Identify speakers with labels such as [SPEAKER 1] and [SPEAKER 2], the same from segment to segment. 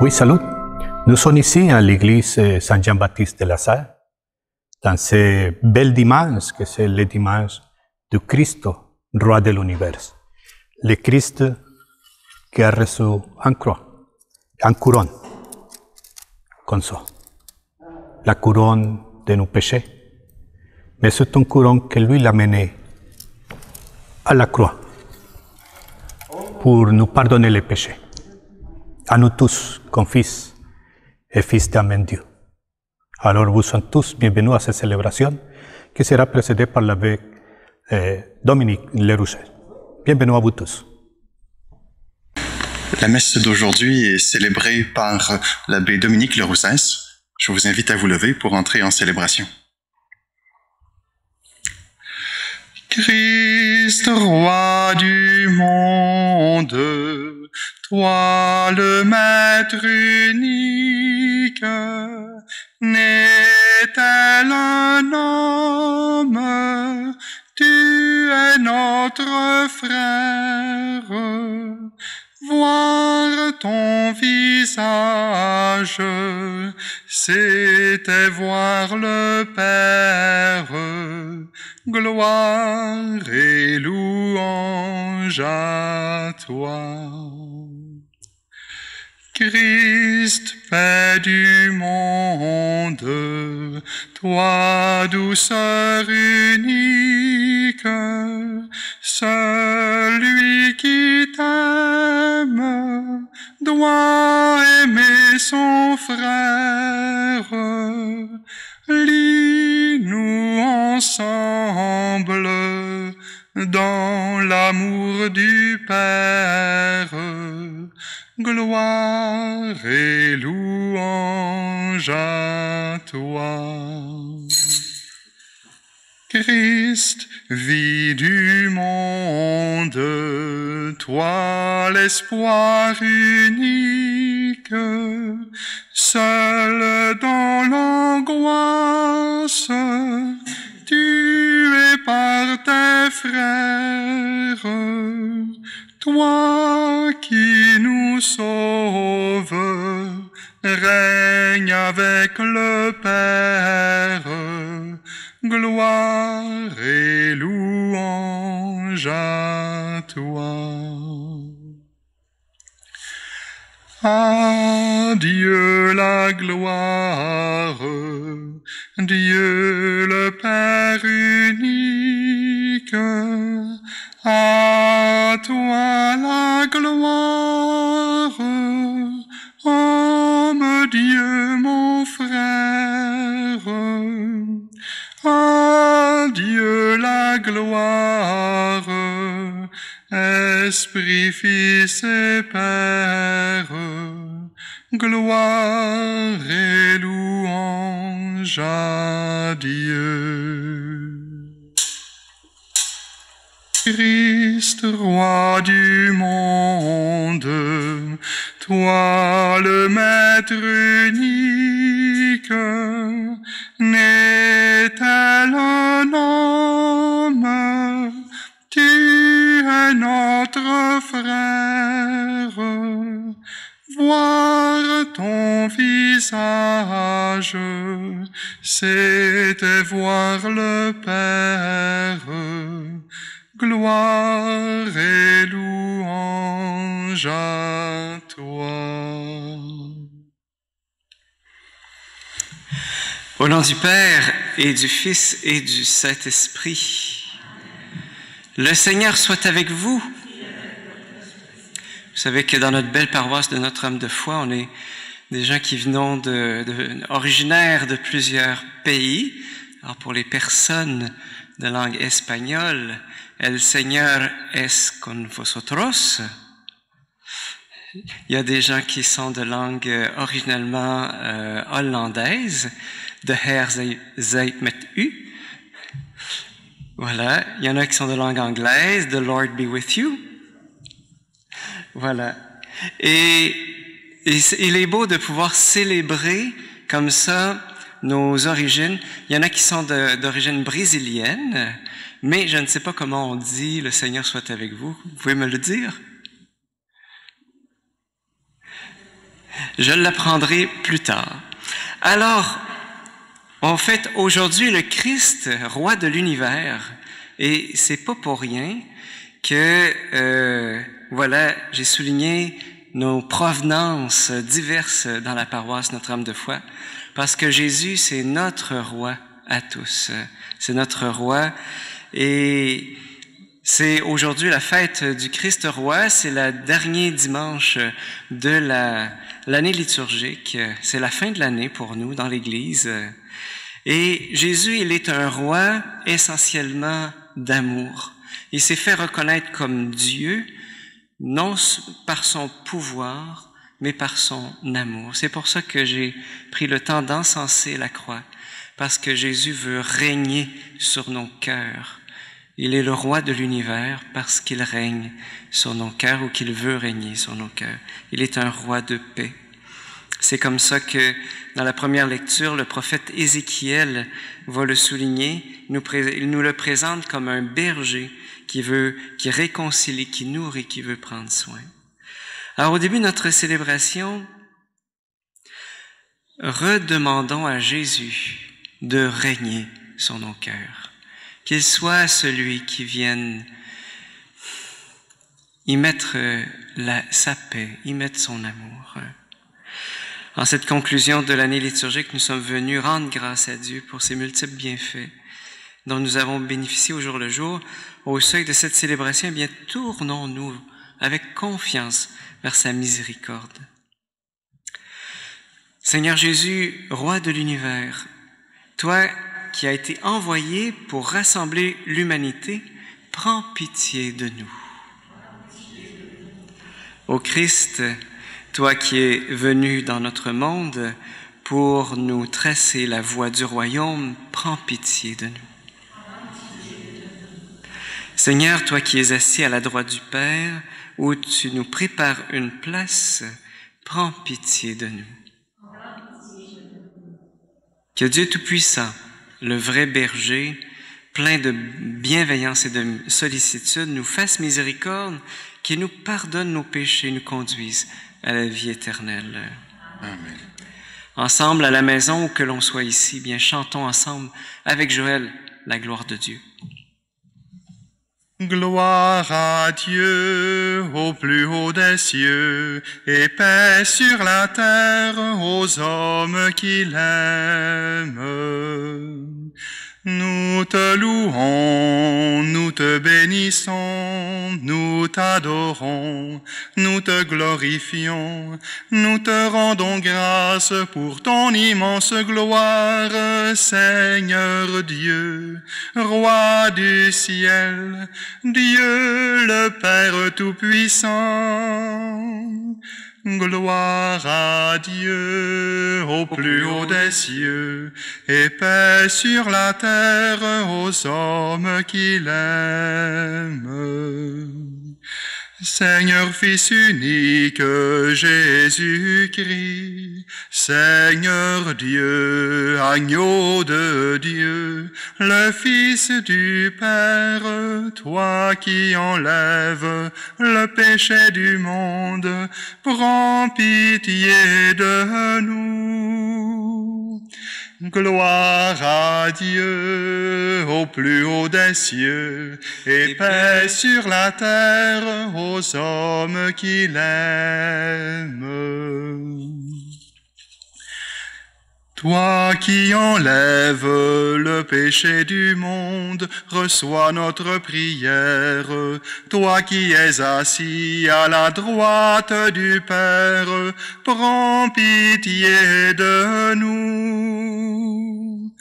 [SPEAKER 1] Oui, salut. Nous sommes ici à l'église Saint-Jean-Baptiste de la Salle, dans ce bel dimanche, que c'est le dimanche du Christ, roi de l'univers. Le Christ qui a reçu en croix, en couronne, comme ça. La couronne de nos péchés. Mais c'est une couronne que lui l'a menée à la croix pour nous pardonner les péchés. À nous tous, comme fils et fils d'Amen Dieu. Alors vous êtes tous bienvenus à cette célébration qui sera précédée par l'abbé Dominique Leroussel. Bienvenue à vous tous.
[SPEAKER 2] La messe d'aujourd'hui est célébrée par l'abbé Dominique Leroussens. Je vous invite à vous lever pour entrer en célébration. Christ, roi du monde, toi le maître unique, n'est-elle un homme, tu es notre frère. Voir ton visage, c'était voir le Père. Gloire et louange à toi. Christ, paix du monde, toi douceur unique, celui qui t'aime doit aimer son frère. Lie-nous ensemble dans l'amour du Père. Gloire et louange à toi. Christ, vie du monde, toi l'espoir unique, seul dans l'angoisse, tué par tes frères, toi qui nous sauves, règne avec le Père. Gloire et louange à toi. À Dieu la gloire, Dieu le Père unique, à toi la gloire, homme Dieu mon frère. À Dieu la gloire, Esprit, Fils et Père, gloire et louange à Dieu. Christ, roi du monde, toi le maître unique, n'est-elle un homme, tu es notre frère. Voir ton visage, c'était voir le Père. Gloire et louange à toi.
[SPEAKER 3] Au nom du Père et du Fils et du Saint-Esprit, le Seigneur soit avec vous. Vous savez que dans notre belle paroisse de Notre-Dame de foi, on est des gens qui venons originaires de plusieurs pays. Alors pour les personnes de langue espagnole, El Señor es con vosotros. Il y a des gens qui sont de langue originellement hollandaise, de Herr sei met u. Voilà. Il y en a qui sont de langue anglaise, The Lord be with you. Voilà. Et il est beau de pouvoir célébrer comme ça nos origines. Il y en a qui sont d'origine brésilienne, mais je ne sais pas comment on dit « Le Seigneur soit avec vous ». Vous pouvez me le dire? Je l'apprendrai plus tard. Alors, on fête aujourd'hui le Christ, roi de l'univers, et c'est pas pour rien que, voilà, j'ai souligné nos provenances diverses dans la paroisse Notre-Dame de foi, parce que Jésus, c'est notre roi à tous. C'est notre roi, et c'est aujourd'hui la fête du Christ roi, c'est le dernier dimanche de l'année liturgique, c'est la fin de l'année pour nous dans l'Église. Et Jésus, il est un roi essentiellement d'amour. Il s'est fait reconnaître comme Dieu, non par son pouvoir, mais par son amour. C'est pour ça que j'ai pris le temps d'encenser la croix, parce que Jésus veut régner sur nos cœurs. Il est le roi de l'univers parce qu'il règne sur nos cœurs ou qu'il veut régner sur nos cœurs. Il est un roi de paix. C'est comme ça que dans la première lecture, le prophète Ézéchiel va le souligner. Il nous le présente comme un berger qui réconcilie, qui nourrit, qui veut prendre soin. Alors au début de notre célébration, redemandons à Jésus de régner sur nos cœurs. Qu'il soit celui qui vienne y mettre sa paix, y mettre son amour. En cette conclusion de l'année liturgique, nous sommes venus rendre grâce à Dieu pour ses multiples bienfaits dont nous avons bénéficié au jour le jour. Au seuil de cette célébration, eh bien, tournons-nous avec confiance vers sa miséricorde. Seigneur Jésus, roi de l'univers, toi qui as été envoyé pour rassembler l'humanité, prends pitié de nous. Ô Christ, toi qui es venu dans notre monde pour nous tracer la voie du royaume, prends pitié de nous. Seigneur, toi qui es assis à la droite du Père, où tu nous prépares une place, prends pitié de nous. Que Dieu Tout-Puissant, le vrai berger, plein de bienveillance et de sollicitude, nous fasse miséricorde, qu'il nous pardonne nos péchés et nous conduise à la vie éternelle.
[SPEAKER 2] Amen.
[SPEAKER 3] Ensemble, à la maison ou que l'on soit ici, bien chantons ensemble avec Joël la gloire de Dieu.
[SPEAKER 2] Gloire à Dieu au plus haut des cieux, et paix sur la terre aux hommes qui l'aiment. Nous te louons, nous te bénissons, nous t'adorons, nous te glorifions, nous te rendons grâce pour ton immense gloire, Seigneur Dieu, Roi du ciel, Dieu le Père Tout-Puissant. Gloire à Dieu au plus haut des cieux, et paix sur la terre aux hommes qui l'aiment. Seigneur Fils unique, Jésus-Christ, Seigneur Dieu, agneau de Dieu, le Fils du Père, toi qui enlèves le péché du monde, prends pitié de nous. Gloire à Dieu au plus haut des cieux, et paix sur la terre aux hommes qui l'aiment. Toi qui enlèves le péché du monde, reçois notre prière. Toi qui es assis à la droite du Père, prends pitié de nous.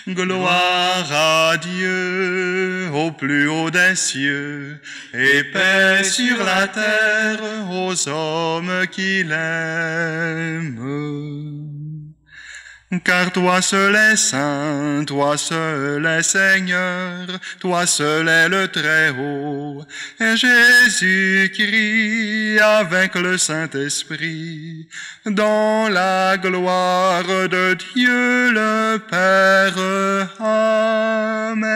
[SPEAKER 2] Gloire à Dieu au plus haut des cieux, et paix sur la terre aux hommes qui l'aiment. Car toi seul est saint, toi seul est Seigneur, toi seul est le Très-Haut, et Jésus-Christ avec le Saint-Esprit, dans la gloire de Dieu le Père. Amen.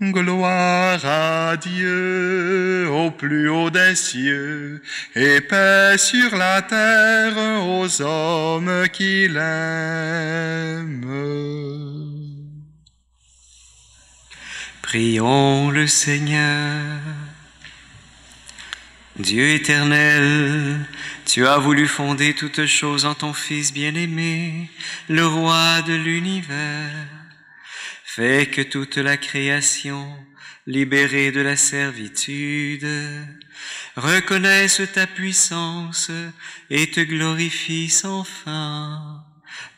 [SPEAKER 2] Gloire à Dieu au plus haut des cieux, et paix sur la terre aux hommes qui l'aiment.
[SPEAKER 3] Prions le Seigneur. Dieu éternel, tu as voulu fonder toutes choses en ton Fils bien-aimé, le roi de l'univers. Fais que toute la création, libérée de la servitude, reconnaisse ta puissance et te glorifie sans fin.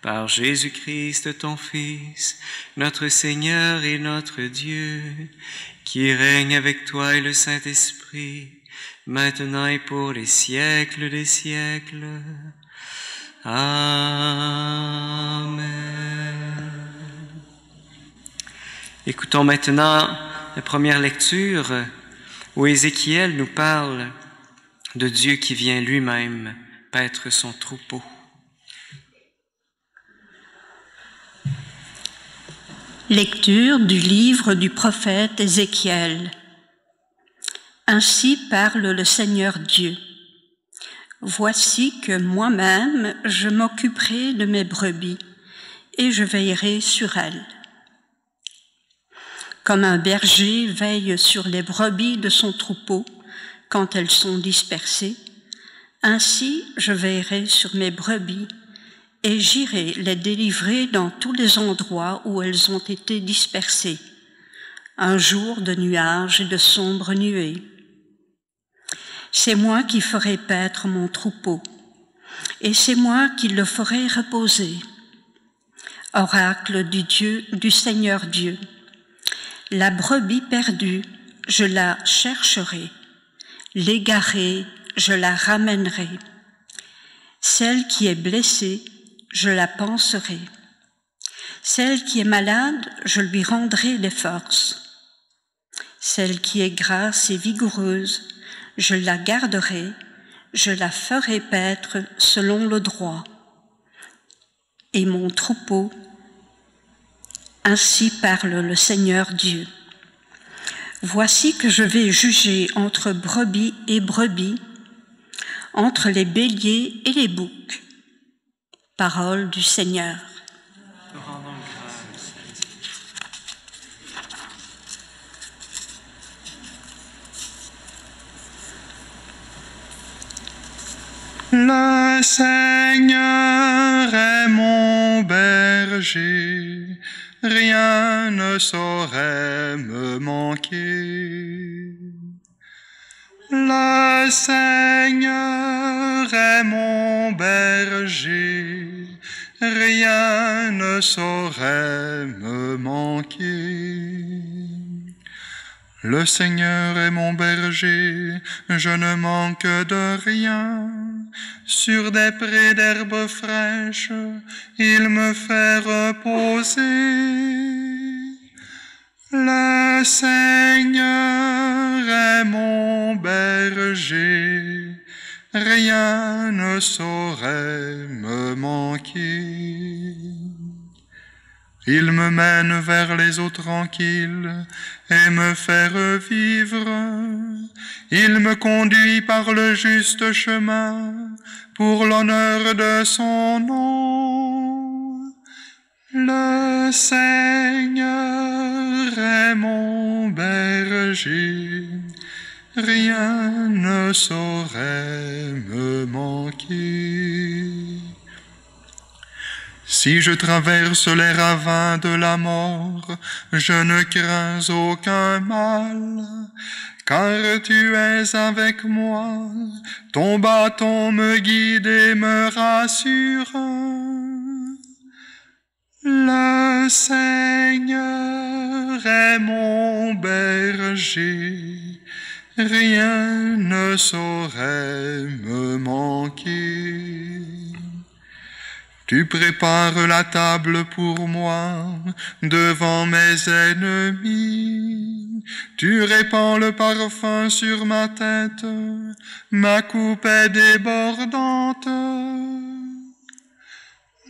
[SPEAKER 3] Par Jésus-Christ, ton Fils, notre Seigneur et notre Dieu, qui règne avec toi et le Saint-Esprit, maintenant et pour les siècles des siècles. Amen. Écoutons maintenant la première lecture où Ézéchiel nous parle de Dieu qui vient lui-même paître son troupeau.
[SPEAKER 4] Lecture du livre du prophète Ézéchiel. Ainsi parle le Seigneur Dieu. Voici que moi-même je m'occuperai de mes brebis et je veillerai sur elles. Comme un berger veille sur les brebis de son troupeau quand elles sont dispersées, ainsi je veillerai sur mes brebis et j'irai les délivrer dans tous les endroits où elles ont été dispersées, un jour de nuages et de sombres nuées. C'est moi qui ferai paître mon troupeau, et c'est moi qui le ferai reposer. Oracle du Seigneur Dieu. La brebis perdue, je la chercherai. L'égarée, je la ramènerai. Celle qui est blessée, je la panserai. Celle qui est malade, je lui rendrai les forces. Celle qui est grasse et vigoureuse, je la garderai, je la ferai paître selon le droit. Et mon troupeau, ainsi parle le Seigneur Dieu. Voici que je vais juger entre brebis et brebis, entre les béliers et les boucs. Parole du Seigneur.
[SPEAKER 2] Le Seigneur est mon berger, rien ne saurait me manquer. Le Seigneur est mon berger, rien ne saurait me manquer. Le Seigneur est mon berger, je ne manque de rien. Sur des prés d'herbes fraîches, il me fait reposer. Le Seigneur est mon berger, rien ne saurait me manquer. Il me mène vers les eaux tranquilles et me fait revivre. Il me conduit par le juste chemin pour l'honneur de son nom. Le Seigneur est mon berger, rien ne saurait me manquer. Si je traverse les ravins de la mort, je ne crains aucun mal, car tu es avec moi, ton bâton me guide et me rassure. Le Seigneur est mon berger, rien ne saurait me manquer. Tu prépares la table pour moi devant mes ennemis. Tu répands le parfum sur ma tête, ma coupe est débordante.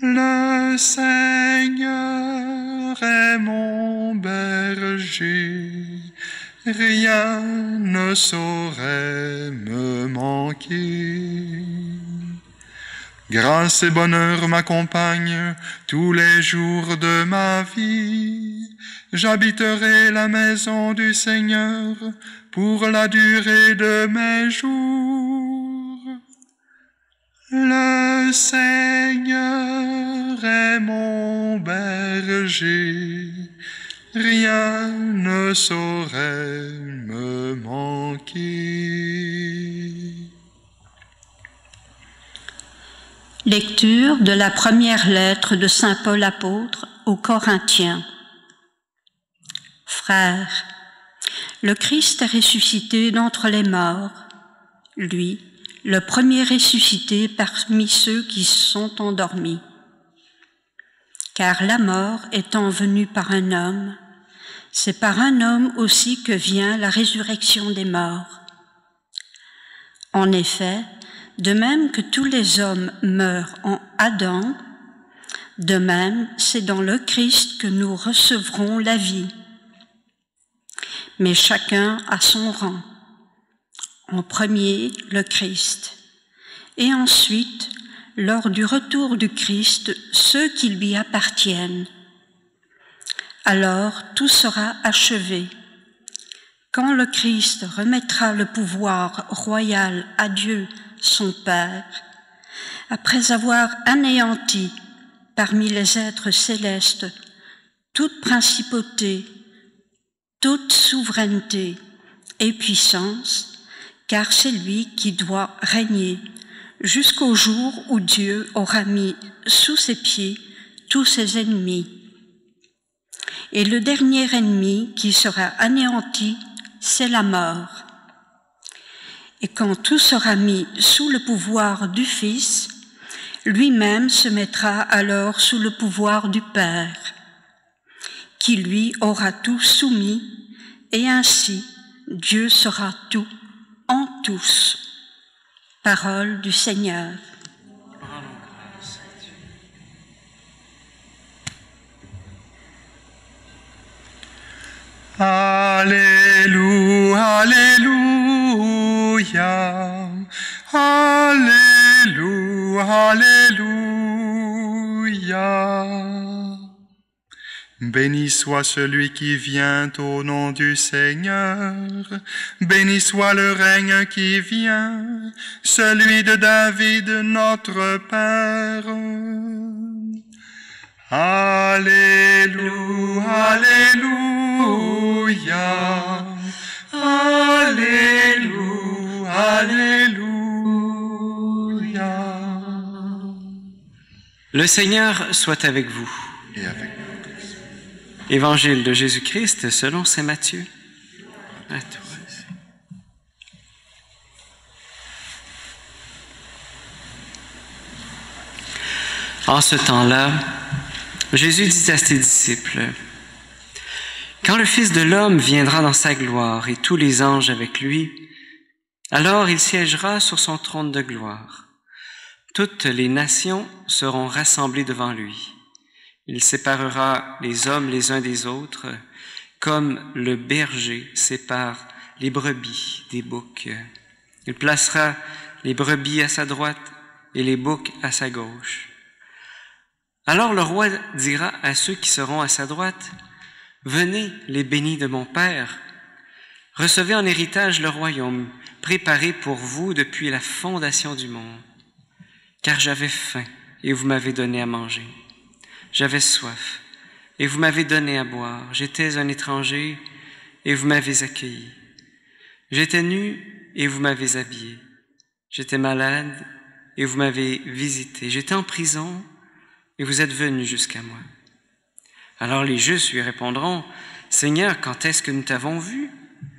[SPEAKER 2] Le Seigneur est mon berger, rien ne saurait me manquer. Grâce et bonheur m'accompagnent tous les jours de ma vie. J'habiterai la maison du Seigneur pour la durée de mes jours. Le Seigneur est mon berger, rien ne saurait me manquer.
[SPEAKER 4] Lecture de la première lettre de saint Paul apôtre aux Corinthiens. Frères, le Christ est ressuscité d'entre les morts, lui, le premier ressuscité parmi ceux qui sont endormis. Car la mort étant venue par un homme, c'est par un homme aussi que vient la résurrection des morts. En effet, de même que tous les hommes meurent en Adam, de même c'est dans le Christ que nous recevrons la vie. Mais chacun à son rang. En premier, le Christ, et ensuite, lors du retour du Christ, ceux qui lui appartiennent. Alors tout sera achevé. Quand le Christ remettra le pouvoir royal à Dieu, son Père, après avoir anéanti parmi les êtres célestes toute principauté, toute souveraineté et puissance, car c'est lui qui doit régner jusqu'au jour où Dieu aura mis sous ses pieds tous ses ennemis. Et le dernier ennemi qui sera anéanti, c'est la mort. Et quand tout sera mis sous le pouvoir du Fils, lui-même se mettra alors sous le pouvoir du Père, qui lui aura tout soumis, et ainsi Dieu sera tout en tous. Parole du Seigneur.
[SPEAKER 2] Alléluia, Alléluia, Alléluia, Alléluia. Béni soit celui qui vient au nom du Seigneur, béni soit le règne qui vient, celui de David notre Père. Alléluia, Alléluia, Alléluia, Alléluia.
[SPEAKER 3] Le Seigneur soit avec vous.
[SPEAKER 2] Et avec vous.
[SPEAKER 3] Évangile de Jésus-Christ selon saint Matthieu. À toi. En ce temps-là, Jésus dit à ses disciples, « Quand le Fils de l'homme viendra dans sa gloire et tous les anges avec lui, alors il siégera sur son trône de gloire. Toutes les nations seront rassemblées devant lui. Il séparera les hommes les uns des autres, comme le berger sépare les brebis des boucs. Il placera les brebis à sa droite et les boucs à sa gauche. Alors le roi dira à ceux qui seront à sa droite, « Venez, les bénis de mon Père, recevez en héritage le royaume préparé pour vous depuis la fondation du monde. Car j'avais faim et vous m'avez donné à manger. J'avais soif et vous m'avez donné à boire. J'étais un étranger et vous m'avez accueilli. J'étais nu et vous m'avez habillé. J'étais malade et vous m'avez visité. J'étais en prison et vous êtes venus jusqu'à moi. » Alors les Justes lui répondront, « Seigneur, quand est-ce que nous t'avons vu?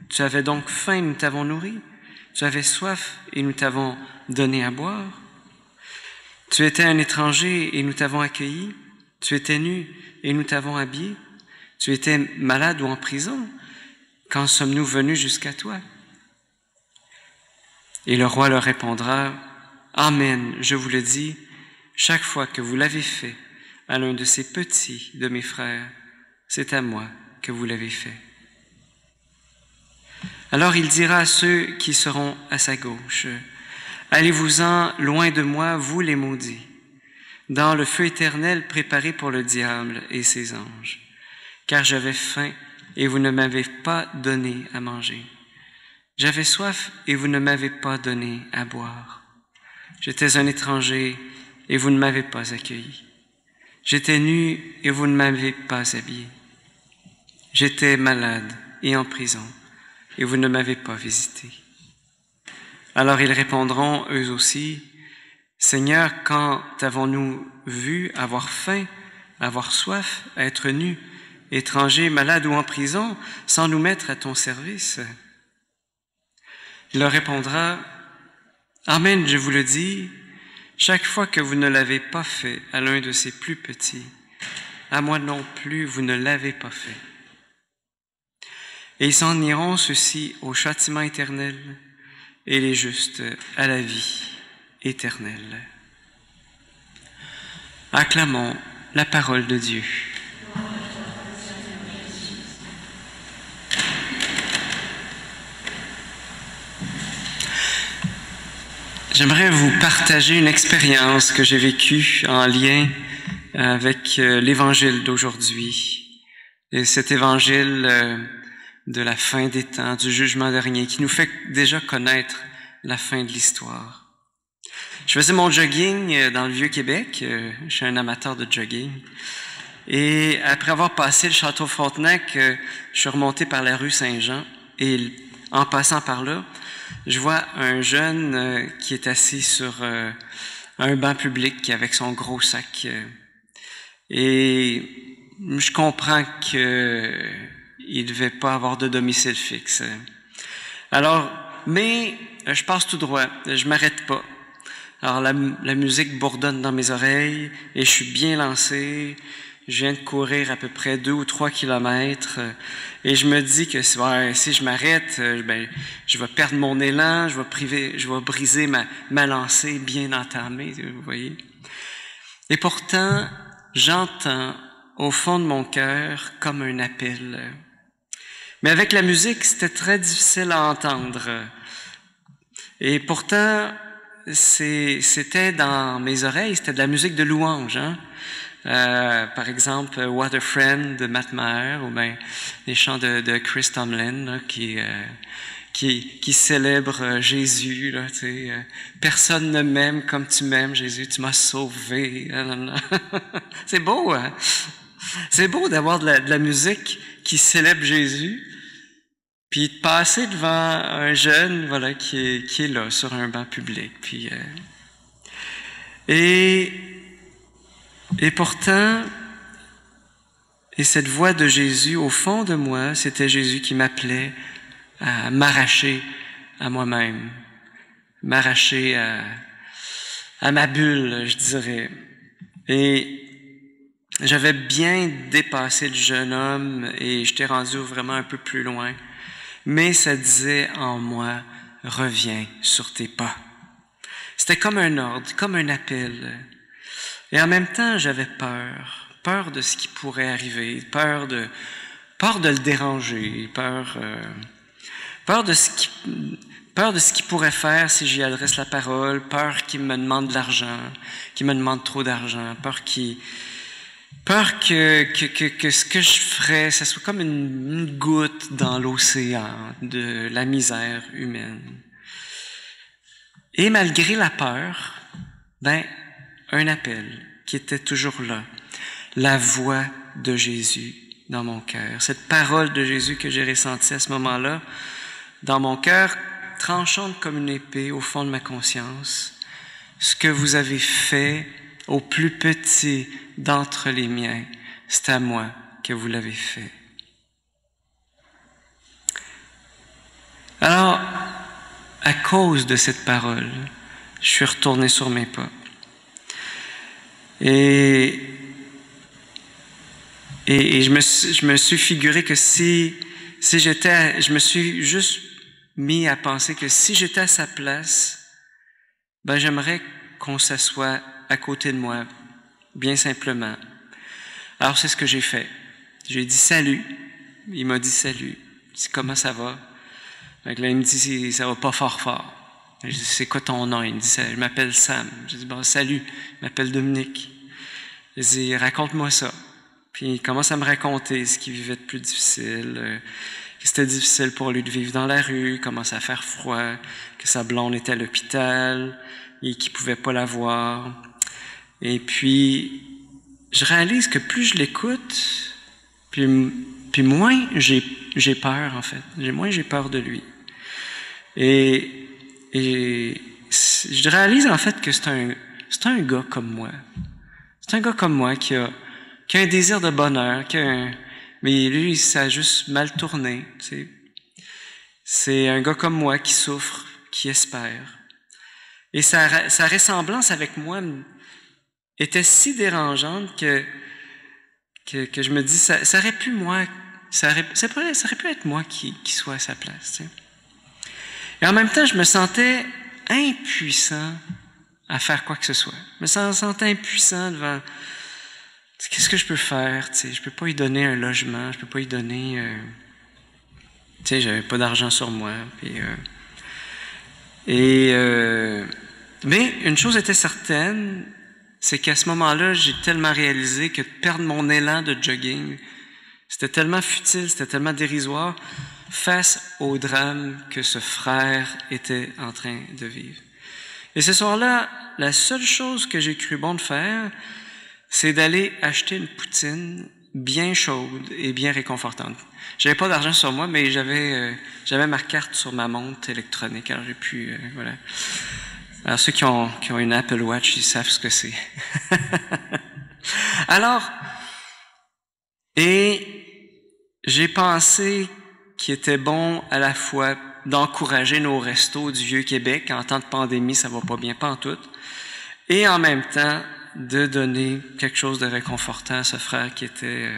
[SPEAKER 3] Tu avais donc faim et nous t'avons nourri. Tu avais soif et nous t'avons donné à boire. Tu étais un étranger et nous t'avons accueilli. Tu étais nu et nous t'avons habillé. Tu étais malade ou en prison. Quand sommes-nous venus jusqu'à toi? » Et le roi leur répondra, « Amen, je vous le dis, chaque fois que vous l'avez fait à l'un de ces petits de mes frères, c'est à moi que vous l'avez fait. » Alors il dira à ceux qui seront à sa gauche, « Allez-vous-en loin de moi, vous les maudits, dans le feu éternel préparé pour le diable et ses anges. Car j'avais faim et vous ne m'avez pas donné à manger. J'avais soif et vous ne m'avez pas donné à boire. J'étais un étranger et vous ne m'avez pas accueilli. J'étais nu et vous ne m'avez pas habillé. J'étais malade et en prison et vous ne m'avez pas visité. » Alors ils répondront eux aussi, « Seigneur, quand avons-nous vu avoir faim, avoir soif, être nus, étrangers, malades ou en prison, sans nous mettre à ton service? » Il leur répondra, « Amen, je vous le dis, chaque fois que vous ne l'avez pas fait à l'un de ces plus petits, à moi non plus, vous ne l'avez pas fait. » Et ils s'en iront, ceux-ci, au châtiment éternel, et les justes à la vie éternelle. Acclamons la parole de Dieu. J'aimerais vous partager une expérience que j'ai vécue en lien avec l'évangile d'aujourd'hui. Et cet évangile de la fin des temps, du jugement dernier, qui nous fait déjà connaître la fin de l'histoire. Je faisais mon jogging dans le Vieux-Québec, je suis un amateur de jogging, et après avoir passé le château Frontenac, je suis remonté par la rue Saint-Jean, et en passant par là, je vois un jeune qui est assis sur un banc public avec son gros sac, et je comprends que il ne devait pas avoir de domicile fixe. Alors, mais je passe tout droit, je m'arrête pas. Alors la musique bourdonne dans mes oreilles et je suis bien lancé. Je viens de courir à peu près 2 ou 3 kilomètres et je me dis que si je m'arrête, je vais perdre mon élan, je vais briser ma lancée bien entamée, vous voyez. Et pourtant, j'entends au fond de mon cœur comme un appel. Mais avec la musique, c'était très difficile à entendre. Et pourtant, c'était dans mes oreilles, c'était de la musique de louange. Hein? Par exemple, What a Friend de Matt Maher, ou bien les chants de Chris Tomlin là, qui célèbrent Jésus. Là, personne ne m'aime comme tu m'aimes, Jésus, tu m'as sauvé. C'est beau, hein? C'est beau d'avoir de la musique qui célèbre Jésus, puis de passer devant un jeune, voilà, qui est là sur un banc public. Puis et pourtant, et cette voix de Jésus au fond de moi, c'était Jésus qui m'appelait à m'arracher à moi-même, m'arracher à ma bulle, je dirais. Et j'avais bien dépassé le jeune homme et j'étais rendu vraiment un peu plus loin. Mais ça disait en moi, reviens sur tes pas. C'était comme un ordre, comme un appel. Et en même temps, j'avais peur de ce qui pourrait arriver, peur de le déranger, peur de ce qu'il pourrait faire si j'y adresse la parole, peur qu'il me demande de l'argent, qu'il me demande trop d'argent, peur que ce que je ferais, ça soit comme une goutte dans l'océan de la misère humaine. Et malgré la peur, un appel qui était toujours là, la voix de Jésus dans mon cœur, cette parole de Jésus que j'ai ressentie à ce moment-là, dans mon cœur, tranchante comme une épée au fond de ma conscience, ce que vous avez fait au plus petit d'entre les miens, c'est à moi que vous l'avez fait. Alors, à cause de cette parole, je suis retourné sur mes pas. Et je me suis figuré que si j'étais, je me suis juste mis à penser que si j'étais à sa place, j'aimerais qu'on s'assoie à côté de moi, bien simplement. Alors c'est ce que j'ai fait. J'ai dit salut. Il m'a dit salut. J'ai dit comment ça va? Fait que là, il me dit, ça va pas fort. Je dis, c'est quoi ton nom? Il me dit, je m'appelle Sam. Je dis, bon, salut, je m'appelle Dominique. Je dis, raconte-moi ça. Puis il commence à me raconter ce qu'il vivait de plus difficile, que c'était difficile pour lui de vivre dans la rue, commence à faire froid, que sa blonde était à l'hôpital et qu'il pouvait pas la voir. Et puis, je réalise que plus je l'écoute, puis moins j'ai peur, en fait. Moins j'ai peur de lui. Et je réalise, en fait, que c'est un gars comme moi. C'est un gars comme moi qui a un désir de bonheur, mais lui, ça a juste mal tourné. Tu sais. C'est un gars comme moi qui souffre, qui espère. Et sa ressemblance avec moi était si dérangeante que je me dis, ça aurait pu être moi qui soit à sa place. Tu sais. Et en même temps, je me sentais impuissant à faire quoi que ce soit. Je me sentais impuissant devant... Qu'est-ce que je peux faire? Tu sais, je peux pas lui donner un logement, je peux pas lui donner... tu sais, j'avais pas d'argent sur moi. Mais une chose était certaine, c'est qu'à ce moment-là, j'ai tellement réalisé que de perdre mon élan de jogging, c'était tellement futile, c'était tellement dérisoire face au drame que ce frère était en train de vivre. Et ce soir-là, la seule chose que j'ai cru bon de faire, c'est d'aller acheter une poutine bien chaude et bien réconfortante. J'avais pas d'argent sur moi, mais j'avais ma carte sur ma montre électronique, alors j'ai pu, voilà. Alors ceux qui ont une Apple Watch, ils savent ce que c'est. Alors, et j'ai pensé qu'il était bon à la fois d'encourager nos restos du Vieux-Québec. En temps de pandémie, ça va pas bien pantoute. Et en même temps, de donner quelque chose de réconfortant à ce frère qui était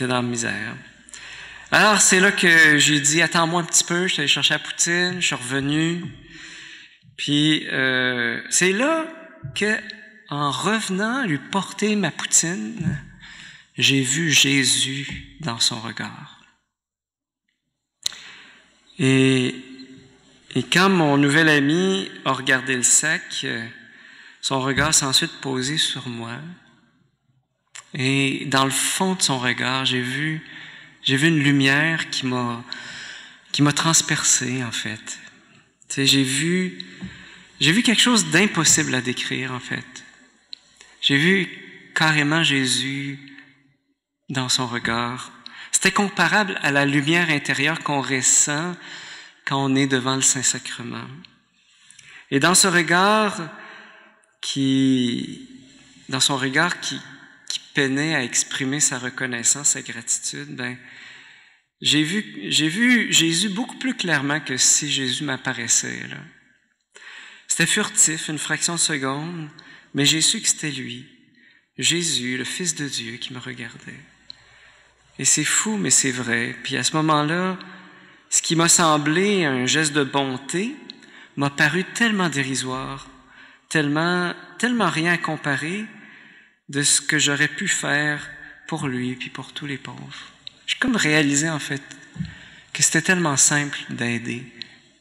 [SPEAKER 3] dans la misère. Alors, c'est là que j'ai dit, attends-moi un petit peu, je suis allé chercher la poutine, je suis revenu. Puis, c'est là que, en revenant lui porter ma poutine, j'ai vu Jésus dans son regard. Et quand mon nouvel ami a regardé le sac, son regard s'est ensuite posé sur moi. Et dans le fond de son regard, j'ai vu une lumière qui m'a transpercé, en fait. Tu sais, j'ai vu quelque chose d'impossible à décrire, en fait. J'ai vu carrément Jésus dans son regard. C'était comparable à la lumière intérieure qu'on ressent quand on est devant le Saint-Sacrement. Et dans son regard qui peinait à exprimer sa reconnaissance, sa gratitude, ben, j'ai vu Jésus beaucoup plus clairement que si Jésus m'apparaissait, là. C'était furtif, une fraction de seconde, mais j'ai su que c'était lui, Jésus, le Fils de Dieu, qui me regardait. Et c'est fou, mais c'est vrai. Puis à ce moment-là, ce qui m'a semblé un geste de bonté m'a paru tellement dérisoire, tellement rien à comparer de ce que j'aurais pu faire pour lui puis pour tous les pauvres. J'ai comme réalisé, en fait, que c'était tellement simple d'aider,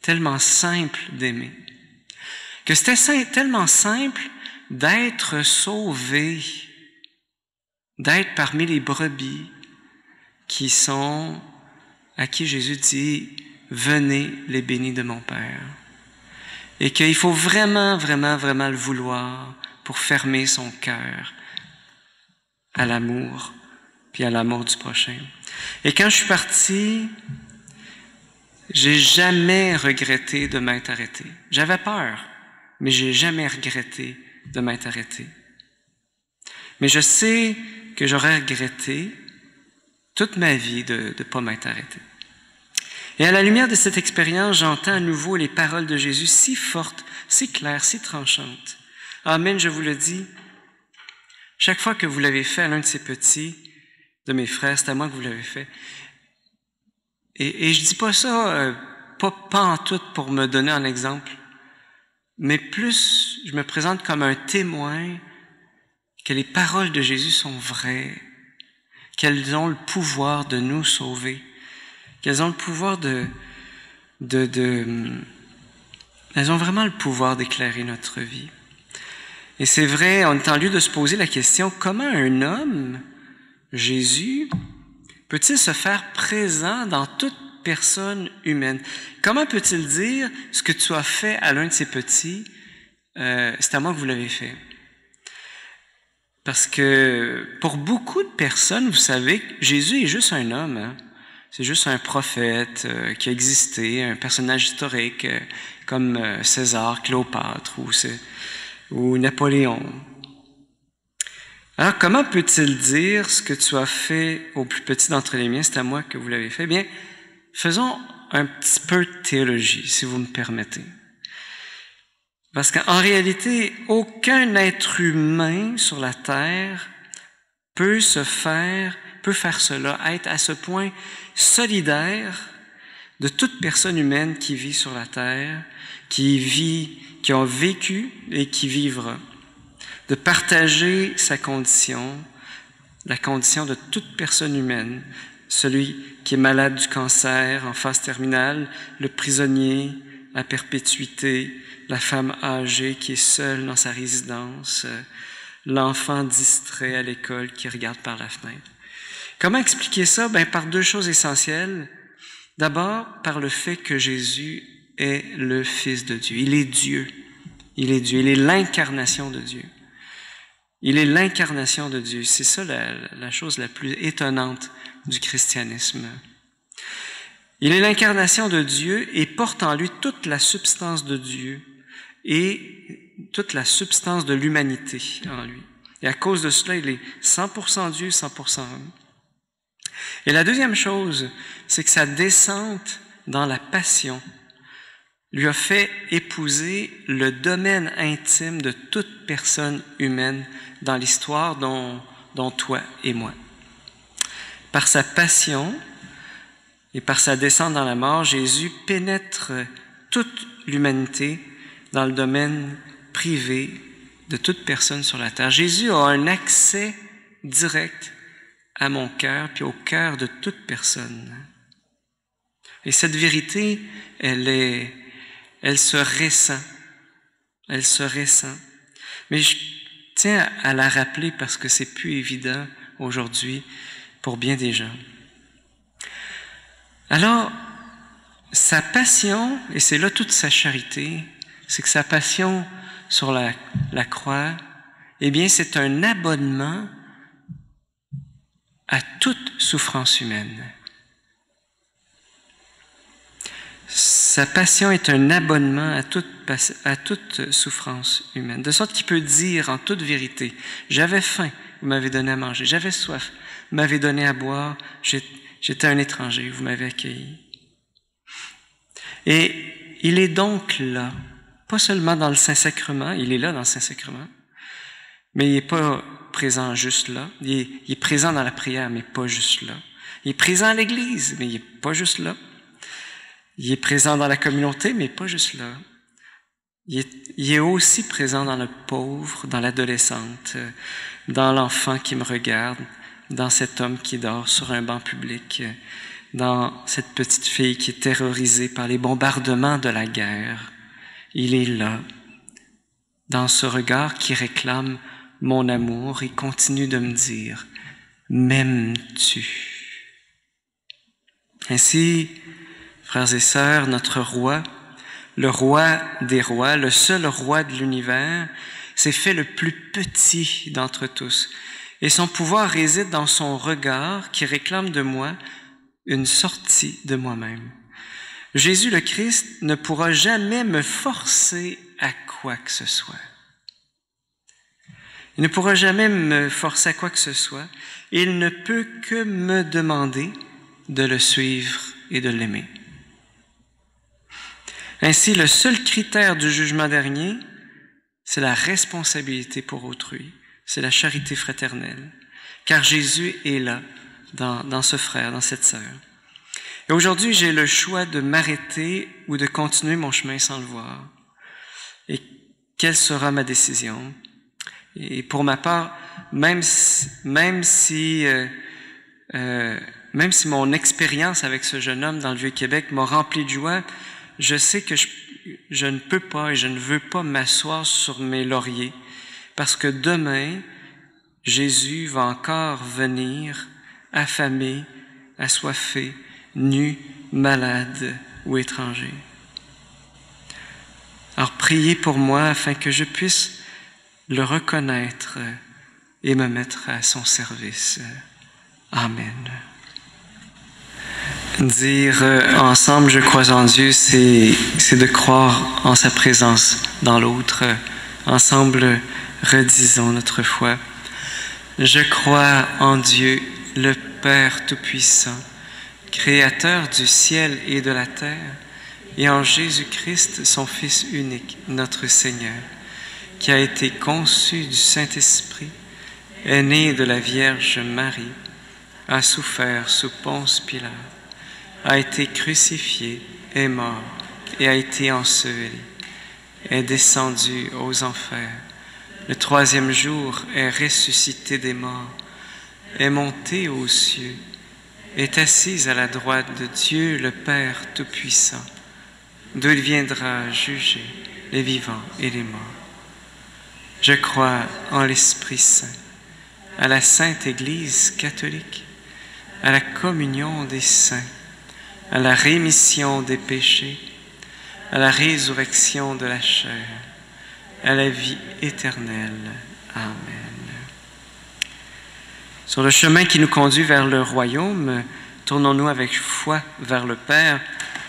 [SPEAKER 3] tellement simple d'aimer, que c'était tellement simple d'être sauvé, d'être parmi les brebis à qui Jésus dit « Venez les bénis de mon Père ». Et qu'il faut vraiment, vraiment, vraiment le vouloir pour fermer son cœur à l'amour, puis à l'amour du prochain. Et quand je suis parti, j'ai jamais regretté de m'être arrêté. J'avais peur, mais j'ai jamais regretté de m'être arrêté. Mais je sais que j'aurais regretté toute ma vie de ne pas m'être arrêté. Et à la lumière de cette expérience, j'entends à nouveau les paroles de Jésus si fortes, si claires, si tranchantes. Amen, je vous le dis. Chaque fois que vous l'avez fait à l'un de ces petits, de mes frères, c'est à moi que vous l'avez fait. Et je dis pas ça, pas en tout pour me donner un exemple, mais plus je me présente comme un témoin que les paroles de Jésus sont vraies, qu'elles ont le pouvoir de nous sauver, qu'elles ont le pouvoir de elles ont vraiment le pouvoir d'éclairer notre vie. Et c'est vrai, on est en lieu de se poser la question, comment un homme, Jésus, peut-il se faire présent dans toute personne humaine? Comment peut-il dire ce que tu as fait à l'un de ces petits, c'est à moi que vous l'avez fait? Parce que pour beaucoup de personnes, vous savez, Jésus est juste un homme, hein? C'est juste un prophète qui a existé, un personnage historique comme César, Cléopâtre ou Napoléon. Alors, comment peut-il dire ce que tu as fait au plus petit d'entre les miens, c'est à moi que vous l'avez fait? Bien, faisons un petit peu de théologie, si vous me permettez. Parce qu'en réalité, aucun être humain sur la terre peut faire cela, être à ce point solidaire de toute personne humaine qui vit sur la terre, qui a vécu et qui vivra, de partager sa condition, la condition de toute personne humaine, celui qui est malade du cancer en phase terminale, le prisonnier à perpétuité, la femme âgée qui est seule dans sa résidence, l'enfant distrait à l'école qui regarde par la fenêtre. Comment expliquer ça? Bien, par deux choses essentielles. D'abord, par le fait que Jésus est le Fils de Dieu. Il est Dieu. Il est Dieu. Il est l'incarnation de Dieu. Il est l'incarnation de Dieu. C'est ça la chose la plus étonnante du christianisme. Il est l'incarnation de Dieu et porte en lui toute la substance de Dieu et toute la substance de l'humanité en lui. Et à cause de cela, il est 100% Dieu, 100% homme. Et la deuxième chose, c'est que sa descente dans la passion lui a fait épouser le domaine intime de toute personne humaine dans l'histoire, dont toi et moi. Par sa passion et par sa descente dans la mort, Jésus pénètre toute l'humanité dans le domaine privé de toute personne sur la terre. Jésus a un accès direct à mon cœur, puis au cœur de toute personne. Et cette vérité, elle se ressent. Elle se ressent. Mais je tiens à la rappeler parce que c'est plus évident aujourd'hui pour bien des gens. Alors, sa passion, et c'est là toute sa charité, c'est que sa passion sur la croix, eh bien, c'est un abonnement à toute souffrance humaine. Sa passion est un abonnement à toute souffrance humaine, de sorte qu'il peut dire en toute vérité, « J'avais faim, vous m'avez donné à manger. J'avais soif, vous m'avez donné à boire. J'étais un étranger, vous m'avez accueilli. » Et il est donc là, pas seulement dans le Saint-Sacrement, il est là dans le Saint-Sacrement, mais il n'est pas présent juste là. Il est présent dans la prière, mais pas juste là. Il est présent à l'Église, mais il n'est pas juste là. Il est présent dans la communauté, mais pas juste là. Il est aussi présent dans le pauvre, dans l'adolescente, dans l'enfant qui me regarde, dans cet homme qui dort sur un banc public, dans cette petite fille qui est terrorisée par les bombardements de la guerre. Il est là, dans ce regard qui réclame mon amour et continue de me dire « M'aimes-tu » Ainsi, frères et sœurs, notre roi, le roi des rois, le seul roi de l'univers, s'est fait le plus petit d'entre tous. Et son pouvoir réside dans son regard qui réclame de moi une sortie de moi-même. Jésus le Christ ne pourra jamais me forcer à quoi que ce soit. Il ne pourra jamais me forcer à quoi que ce soit. Il ne peut que me demander de le suivre et de l'aimer. Ainsi, le seul critère du jugement dernier, c'est la responsabilité pour autrui, c'est la charité fraternelle, car Jésus est là, dans ce frère, dans cette sœur. Et aujourd'hui, j'ai le choix de m'arrêter ou de continuer mon chemin sans le voir. Et quelle sera ma décision? Et pour ma part, même si mon expérience avec ce jeune homme dans le Vieux-Québec m'a rempli de joie, je sais que je ne peux pas et je ne veux pas m'asseoir sur mes lauriers, parce que demain, Jésus va encore venir affamé, assoiffé, nu, malade ou étranger. Alors priez pour moi afin que je puisse le reconnaître et me mettre à son service. Amen. Dire ensemble, je crois en Dieu, c'est de croire en sa présence dans l'autre. Ensemble, redisons notre foi. Je crois en Dieu, le Père Tout-Puissant, Créateur du ciel et de la terre, et en Jésus-Christ, son Fils unique, notre Seigneur, qui a été conçu du Saint-Esprit, est né de la Vierge Marie, a souffert sous Ponce Pilate, a été crucifié, est mort et a été enseveli, est descendu aux enfers. Le troisième jour est ressuscité des morts, est monté aux cieux, est assis à la droite de Dieu le Père Tout-Puissant, d'où il viendra juger les vivants et les morts. Je crois en l'Esprit Saint, à la Sainte Église catholique, à la communion des saints, à la rémission des péchés, à la résurrection de la chair, à la vie éternelle. Amen. Sur le chemin qui nous conduit vers le royaume, tournons-nous avec foi vers le Père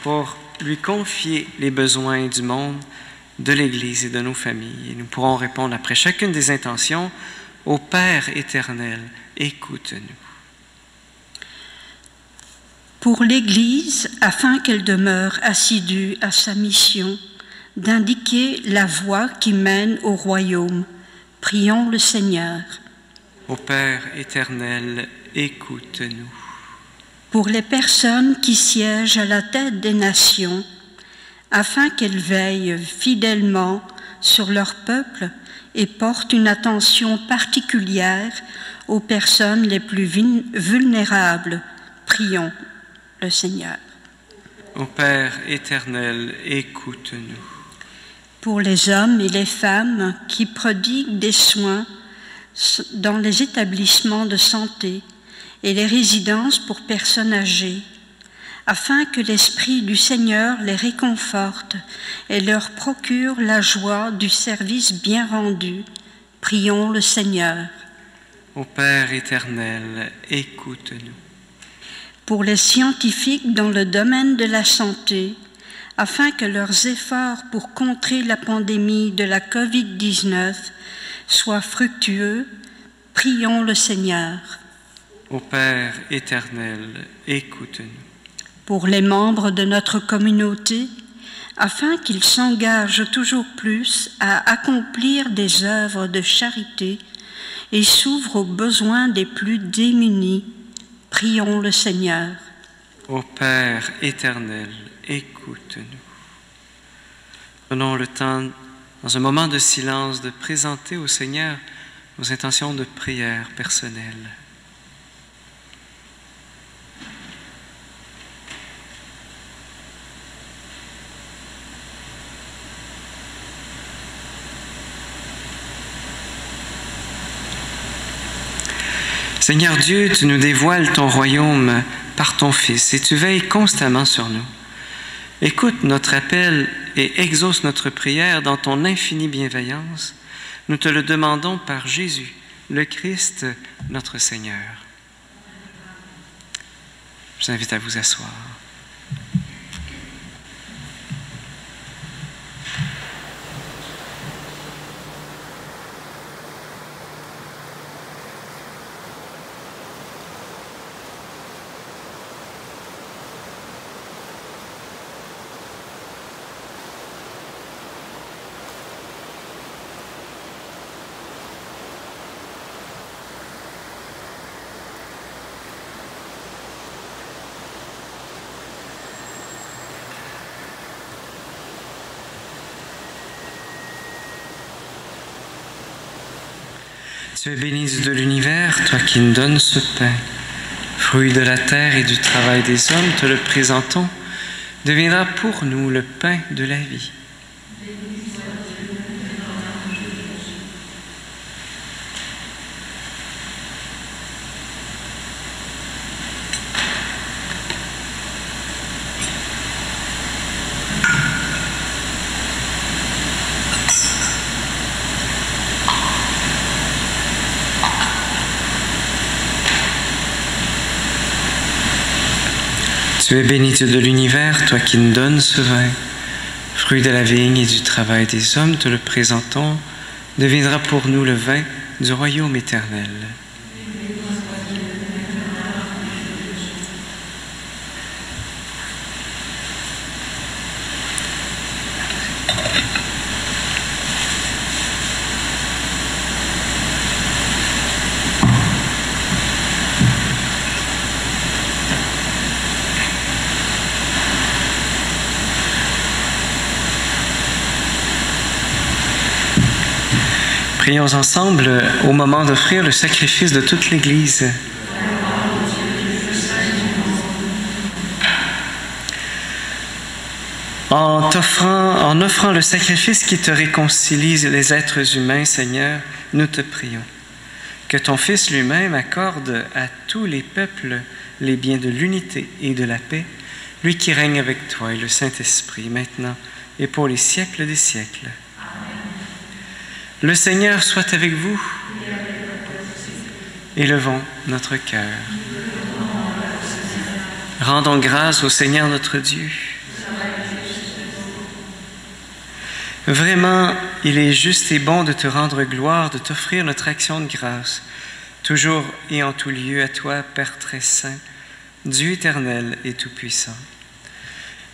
[SPEAKER 3] pour lui confier les besoins du monde, de l'Église et de nos familles. Et nous pourrons répondre après chacune des intentions: Ô Père éternel, écoute-nous.
[SPEAKER 4] Pour l'Église, afin qu'elle demeure assidue à sa mission, d'indiquer la voie qui mène au royaume, prions le Seigneur.
[SPEAKER 3] Ô Père éternel, écoute-nous.
[SPEAKER 4] Pour les personnes qui siègent à la tête des nations, afin qu'elles veillent fidèlement sur leur peuple et portent une attention particulière aux personnes les plus vulnérables, prions le Seigneur.
[SPEAKER 3] Ô Père éternel, écoute-nous.
[SPEAKER 4] Pour les hommes et les femmes qui prodiguent des soins dans les établissements de santé et les résidences pour personnes âgées, afin que l'Esprit du Seigneur les réconforte et leur procure la joie du service bien rendu, prions le Seigneur.
[SPEAKER 3] Ô Père éternel, écoute-nous.
[SPEAKER 4] Pour les scientifiques dans le domaine de la santé, afin que leurs efforts pour contrer la pandémie de la COVID-19 soient fructueux, prions le Seigneur.
[SPEAKER 3] Ô Père éternel, écoute-nous.
[SPEAKER 4] Pour les membres de notre communauté, afin qu'ils s'engagent toujours plus à accomplir des œuvres de charité et s'ouvrent aux besoins des plus démunis, prions le Seigneur.
[SPEAKER 3] Ô Père éternel, écoute-nous. Prenons le temps, dans un moment de silence, de présenter au Seigneur nos intentions de prière personnelle. Seigneur Dieu, tu nous dévoiles ton royaume par ton Fils et tu veilles constamment sur nous. Écoute notre appel et exauce notre prière dans ton infinie bienveillance. Nous te le demandons par Jésus, le Christ, notre Seigneur. Je vous invite à vous asseoir. Tu es béni de l'univers, toi qui nous donnes ce pain, fruit de la terre et du travail des hommes, te le présentons. deviendra pour nous le pain de la vie. Tu es béni Dieu de l'univers, toi qui nous donnes ce vin, fruit de la vigne et du travail des hommes, te le présentons, deviendra pour nous le vin du royaume éternel. Prions ensemble au moment d'offrir le sacrifice de toute l'Église. En offrant le sacrifice qui te réconcilie les êtres humains, Seigneur, nous te prions. Que ton Fils lui-même accorde à tous les peuples les biens de l'unité et de la paix, lui qui règne avec toi et le Saint-Esprit, maintenant et pour les siècles des siècles. Le Seigneur soit avec vous. Élevons notre cœur. Rendons grâce au Seigneur notre Dieu. Vraiment, il est juste et bon de te rendre gloire, de t'offrir notre action de grâce, toujours et en tout lieu à toi, Père très saint, Dieu éternel et tout-puissant.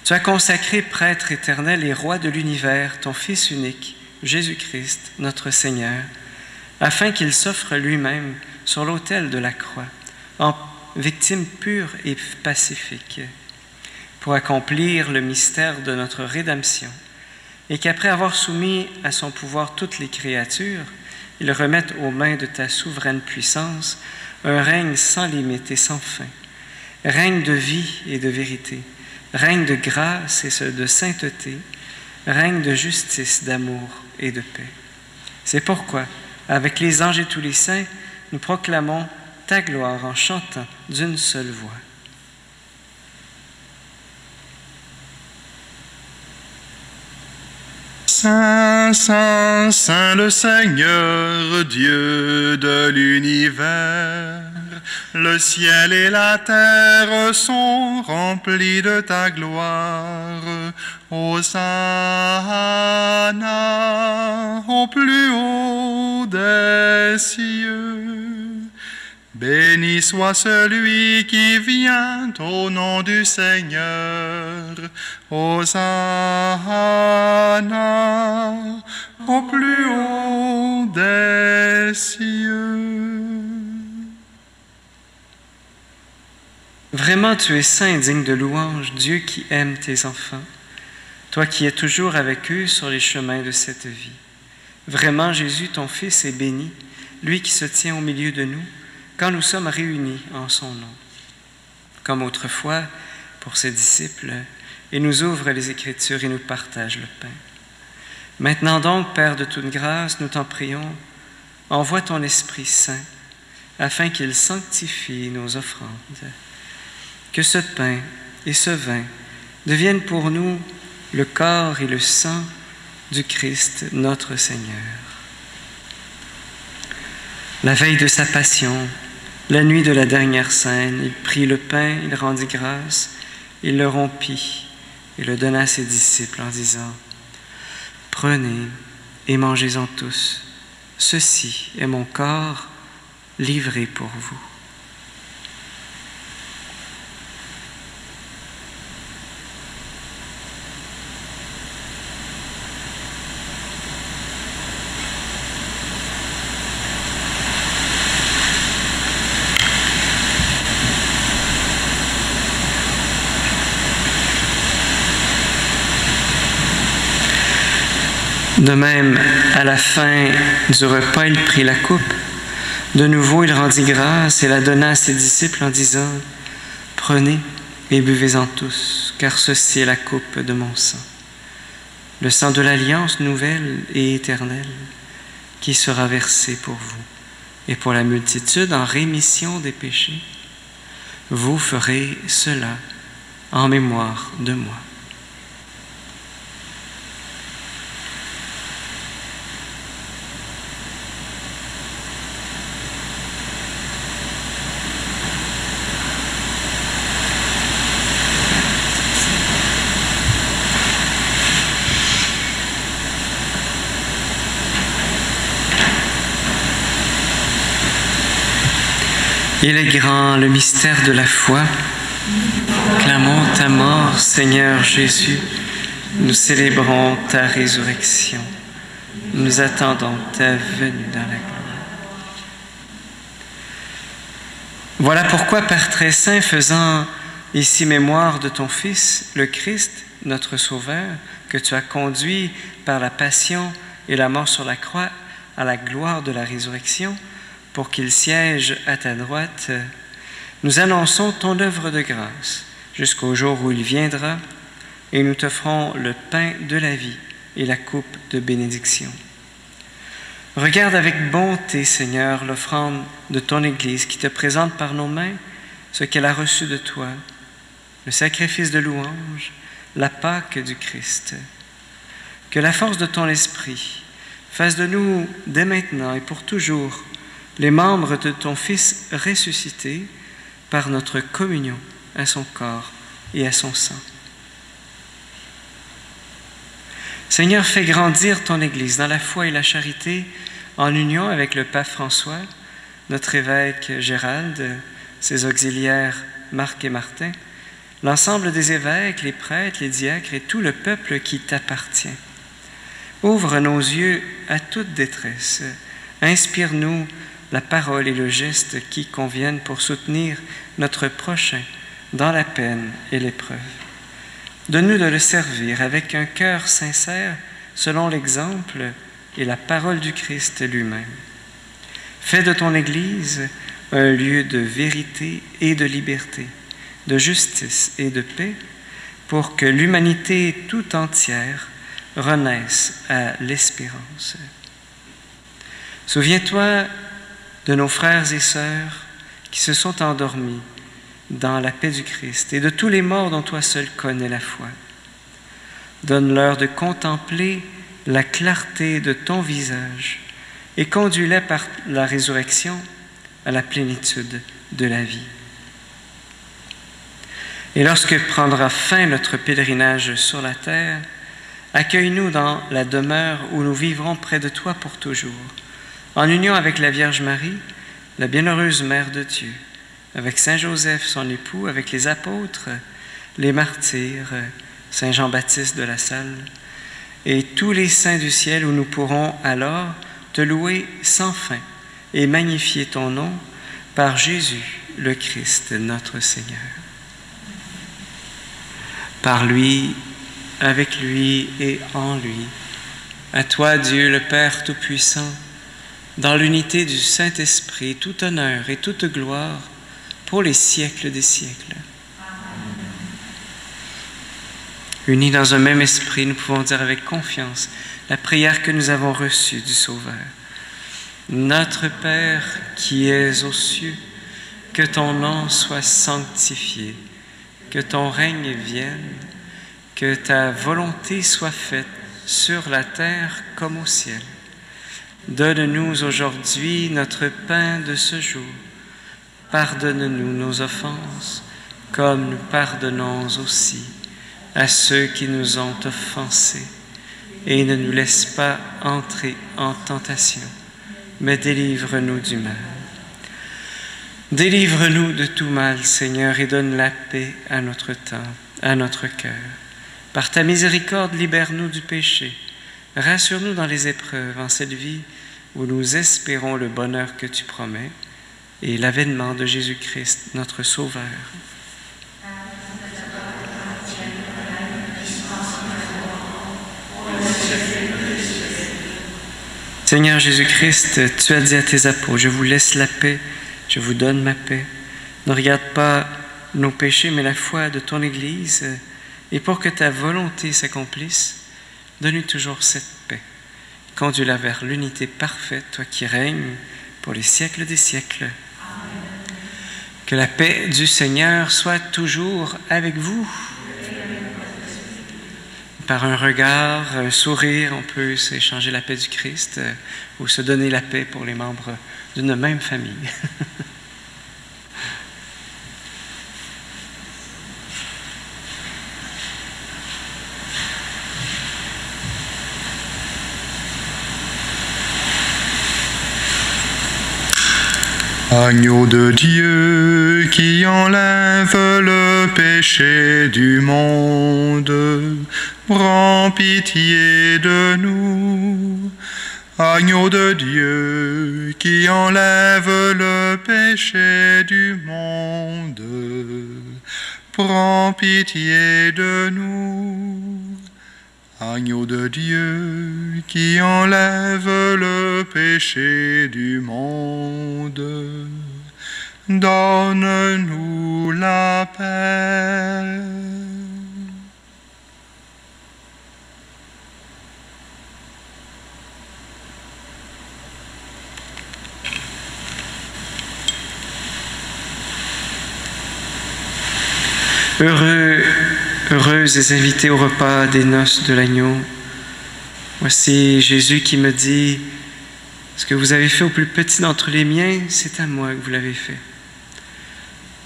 [SPEAKER 3] Tu as consacré prêtre éternel et roi de l'univers, ton Fils unique, Jésus-Christ, notre Seigneur, afin qu'il s'offre lui-même sur l'autel de la croix, en victime pure et pacifique, pour accomplir le mystère de notre rédemption, et qu'après avoir soumis à son pouvoir toutes les créatures, il remette aux mains de ta souveraine puissance un règne sans limite et sans fin, règne de vie et de vérité, règne de grâce et de sainteté, règne de justice, d'amour et de paix. C'est pourquoi, avec les anges et tous les saints, nous proclamons ta gloire en chantant d'une seule voix.
[SPEAKER 2] Saint, Saint, Saint le Seigneur, Dieu de l'univers, le ciel et la terre sont remplis de ta gloire. Hosanna au plus haut des cieux. Béni soit celui qui vient au nom du Seigneur. Hosanna au plus haut des cieux.
[SPEAKER 3] Vraiment, tu es saint, digne de louange, Dieu qui aime tes enfants, toi qui es toujours avec eux sur les chemins de cette vie. Vraiment, Jésus, ton Fils, est béni, lui qui se tient au milieu de nous, quand nous sommes réunis en son nom. Comme autrefois, pour ses disciples, il nous ouvre les Écritures et nous partage le pain. Maintenant donc, Père de toute grâce, nous t'en prions, envoie ton Esprit Saint, afin qu'il sanctifie nos offrandes. Que ce pain et ce vin deviennent pour nous le corps et le sang du Christ, notre Seigneur. La veille de sa passion, la nuit de la dernière scène, il prit le pain, il rendit grâce, il le rompit et le donna à ses disciples en disant : « Prenez et mangez-en tous, ceci est mon corps livré pour vous. » De même, à la fin du repas, il prit la coupe. De nouveau, il rendit grâce et la donna à ses disciples en disant : « Prenez et buvez-en tous, car ceci est la coupe de mon sang, le sang de l'alliance nouvelle et éternelle, qui sera versé pour vous et pour la multitude en rémission des péchés. Vous ferez cela en mémoire de moi. Il est grand le mystère de la foi. Clamons ta mort, Seigneur Jésus. Nous célébrons ta résurrection. Nous attendons ta venue dans la gloire. Voilà pourquoi, Père très saint, faisant ici mémoire de ton Fils, le Christ, notre Sauveur, que tu as conduit par la passion et la mort sur la croix à la gloire de la résurrection, pour qu'il siège à ta droite, nous annonçons ton œuvre de grâce jusqu'au jour où il viendra, et nous t'offrons le pain de la vie et la coupe de bénédiction. Regarde avec bonté, Seigneur, l'offrande de ton Église qui te présente par nos mains ce qu'elle a reçu de toi, le sacrifice de louange, la Pâque du Christ. Que la force de ton esprit fasse de nous, dès maintenant et pour toujours, les membres de ton Fils ressuscité par notre communion à son corps et à son sang. Seigneur, fais grandir ton Église dans la foi et la charité en union avec le pape François, notre évêque Gérald, ses auxiliaires Marc et Martin, l'ensemble des évêques, les prêtres, les diacres et tout le peuple qui t'appartient. Ouvre nos yeux à toute détresse. Inspire-nous la parole et le geste qui conviennent pour soutenir notre prochain dans la peine et l'épreuve. Donne-nous de le servir avec un cœur sincère selon l'exemple et la parole du Christ lui-même. Fais de ton Église un lieu de vérité et de liberté, de justice et de paix, pour que l'humanité tout entière renaisse à l'espérance. Souviens-toi de nos frères et sœurs qui se sont endormis dans la paix du Christ et de tous les morts dont toi seul connais la foi. Donne-leur de contempler la clarté de ton visage et conduis-les par la résurrection à la plénitude de la vie. Et lorsque prendra fin notre pèlerinage sur la terre, accueille-nous dans la demeure où nous vivrons près de toi pour toujours, en union avec la Vierge Marie, la bienheureuse Mère de Dieu, avec Saint Joseph, son époux, avec les apôtres, les martyrs, Saint Jean-Baptiste de la Salle, et tous les saints du ciel, où nous pourrons alors te louer sans fin et magnifier ton nom par Jésus, le Christ, notre Seigneur. Par lui, avec lui et en lui, à toi, Dieu le Père Tout-Puissant, dans l'unité du Saint-Esprit, tout honneur et toute gloire pour les siècles des siècles. Unis dans un même esprit, nous pouvons dire avec confiance la prière que nous avons reçue du Sauveur. Notre Père qui es aux cieux, que ton nom soit sanctifié, que ton règne vienne, que ta volonté soit faite sur la terre comme au ciel. Donne-nous aujourd'hui notre pain de ce jour. Pardonne-nous nos offenses, comme nous pardonnons aussi à ceux qui nous ont offensés. Et ne nous laisse pas entrer en tentation, mais délivre-nous du mal. Délivre-nous de tout mal, Seigneur, et donne la paix à notre temps, à notre cœur. Par ta miséricorde, libère-nous du péché. Rassure-nous dans les épreuves, en cette vie où nous espérons le bonheur que tu promets et l'avènement de Jésus-Christ, notre Sauveur. Seigneur Jésus-Christ, tu as dit à tes apôtres, je vous laisse la paix, je vous donne ma paix. Ne regarde pas nos péchés, mais la foi de ton Église Et pour que ta volonté s'accomplisse, donne-nous toujours cette paix. Conduis-la vers l'unité parfaite, toi qui règnes pour les siècles des siècles. Amen. Que la paix du Seigneur soit toujours avec vous. Par un regard, un sourire, on peut s'échanger la paix du Christ ou se donner la paix pour les membres d'une même famille.
[SPEAKER 2] Agneau de Dieu qui enlève le péché du monde, prends pitié de nous. Agneau de Dieu qui enlève le péché du monde, prends pitié de nous. Agneau de Dieu qui enlève le péché du monde, donne-nous la paix.
[SPEAKER 3] Heureux les invités au repas des noces de l'agneau. Voici Jésus qui me dit, ce que vous avez fait au plus petit d'entre les miens, c'est à moi que vous l'avez fait.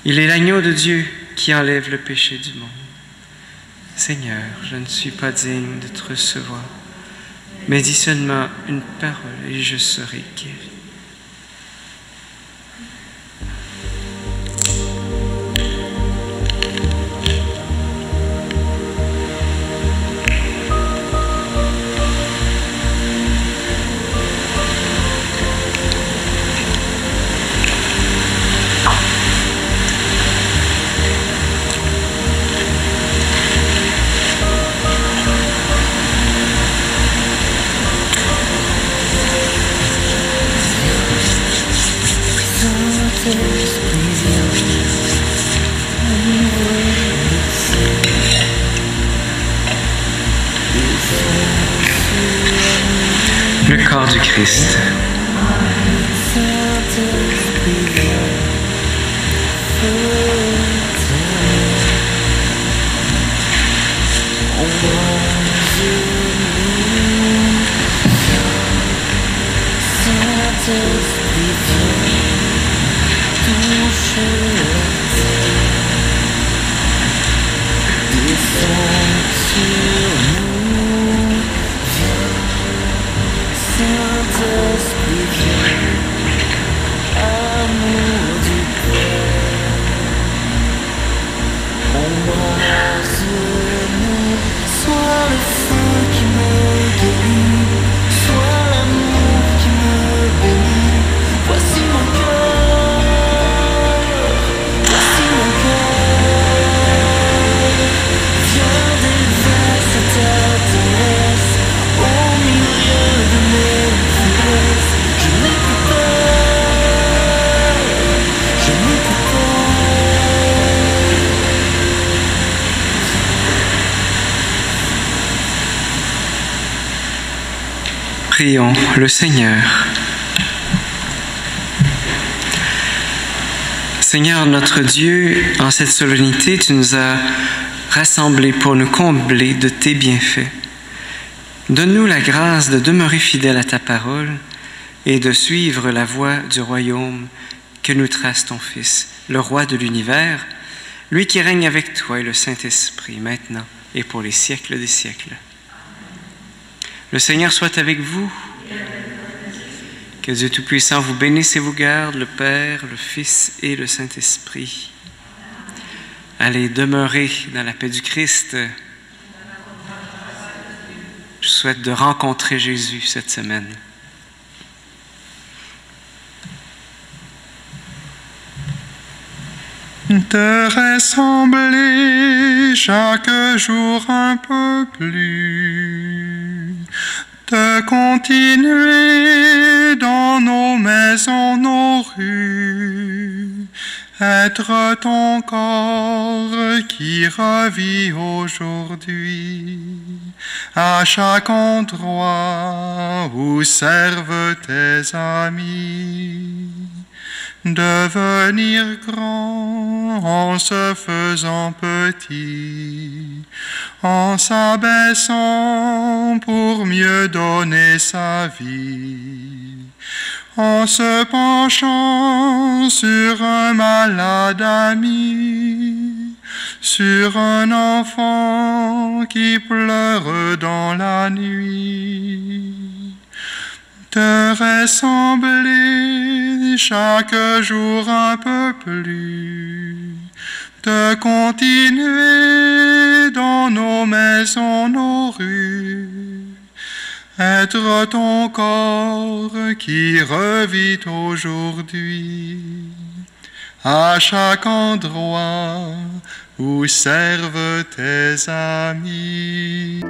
[SPEAKER 3] Il est l'agneau de Dieu qui enlève le péché du monde. Seigneur, je ne suis pas digne de te recevoir, mais dis seulement une parole et je serai guéri. Le corps du Christ. Prions le Seigneur. Seigneur notre Dieu, en cette solennité, tu nous as rassemblés pour nous combler de tes bienfaits. Donne-nous la grâce de demeurer fidèles à ta parole et de suivre la voie du royaume que nous trace ton Fils, le roi de l'univers, lui qui règne avec toi et le Saint-Esprit, maintenant et pour les siècles des siècles. Le Seigneur soit avec vous. Que Dieu Tout-Puissant vous bénisse et vous garde, le Père, le Fils et le Saint-Esprit. Allez demeurer dans la paix du Christ. Je souhaite de rencontrer Jésus cette semaine.
[SPEAKER 2] Te ressembler chaque jour un peu plus, te continuer dans nos maisons, nos rues, être ton corps qui revit aujourd'hui à chaque endroit où servent tes amis. Devenir grand en se faisant petit, en s'abaissant pour mieux donner sa vie, en se penchant sur un malade ami, sur un enfant qui pleure dans la nuit. Te ressembler chaque jour un peu plus, te continuer dans nos maisons, nos rues, être ton corps qui revit aujourd'hui à chaque endroit où servent tes amis.